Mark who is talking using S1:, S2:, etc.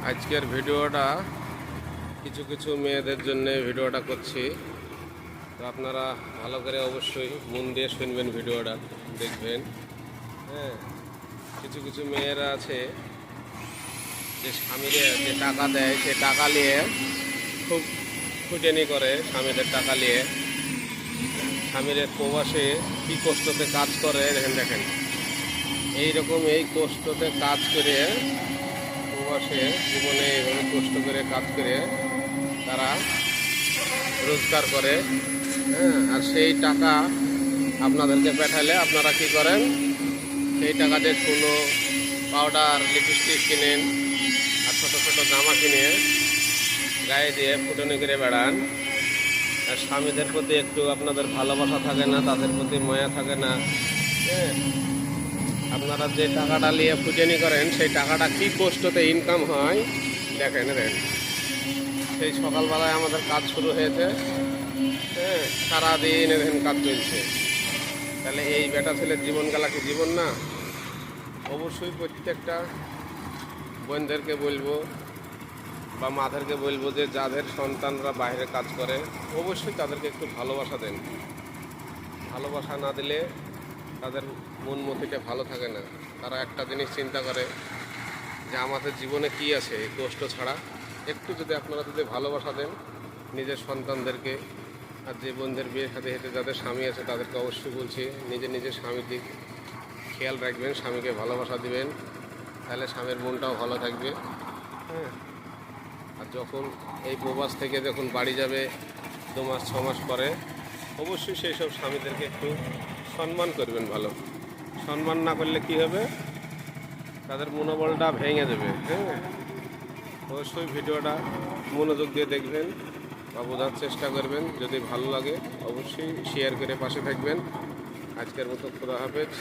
S1: আজকের ভিডিওটা কিছু কিছু মেয়েদের জন্য ভিডিওটা করছি। তো আপনারা ভালো করে অবশ্যই মন দিয়ে শুনবেন, ভিডিওটা দেখবেন। হ্যাঁ, কিছু কিছু মেয়েরা আছে যে স্বামীরে যে টাকা দেয়, সে টাকা নিয়ে খুব ফুটেনি করে। স্বামীদের টাকা নিয়ে স্বামীর প্রবাসে কী কষ্টতে কাজ করে দেখেন এইরকম এই কষ্টতে কাজ করে প্রবাসে জীবনে এইভাবে কষ্ট করে কাজ করে তারা রোজগার করে। হ্যাঁ, আর সেই টাকা আপনাদেরকে পাঠালে আপনারা কি করেন? সেই টাকা দিয়ে সোনো, পাউডার, লিপস্টিক কিনেন আর ছোটো ছোটো জামা কিনে গায়ে দিয়ে ফুটনি করে বেড়ান। আর স্বামীদের প্রতি একটু আপনাদের ভালোবাসা থাকে না, তাদের প্রতি মায়া থাকে না। হ্যাঁ, আপনারা যে টাকাটা নিয়ে ফুটেনি করেন সেই টাকাটা কী কষ্টতে ইনকাম হয় দেখেন। সেই সকালবেলায় আমাদের কাজ শুরু হয়েছে। হ্যাঁ, সারাদিন এখানে কাজ চলছে। তাহলে এই বেটা ছেলের জীবনগালা কি জীবন না? অবশ্যই প্রত্যেকটা বোনদেরকে বলবো বা মাদেরকে বলবো যে যাদের সন্তানরা বাইরে কাজ করে অবশ্যই তাদেরকে একটু ভালোবাসা দেন। ভালোবাসা না দিলে তাদের মন মতিটা ভালো থাকে না। তারা একটা জিনিস চিন্তা করে যে আমাদের জীবনে কি আছে এই কষ্ট ছাড়া। একটু যদি আপনারা ভালোবাসা দেন নিজের সন্তানদেরকে, আর যে বোনদের বিয়ে সাথে হেঁটে যাদের স্বামী আছে তাদেরকে অবশ্যই বলছি নিজের স্বামীর দিক খেয়াল রাখবেন, স্বামীকে ভালোবাসা দিবেন, তাহলে স্বামীর মনটাও ভালো থাকবে। হ্যাঁ, আর যখন এই প্রবাস থেকে যখন বাড়ি যাবে 2 মাস 6 মাস পরে অবশ্যই সেই সব স্বামীদেরকে একটু সম্মান করবেন। ভালো সম্মান না করলে কি হবে? তাদের মনোবলটা ভেঙে দেবে। হ্যাঁ, অবশ্যই ভিডিওটা মনোযোগ দিয়ে দেখবেন বা বোঝার চেষ্টা করবেন। যদি ভালো লাগে অবশ্যই শেয়ার করে পাশে থাকবেন। আজকের মতো খোদা হাফেজ।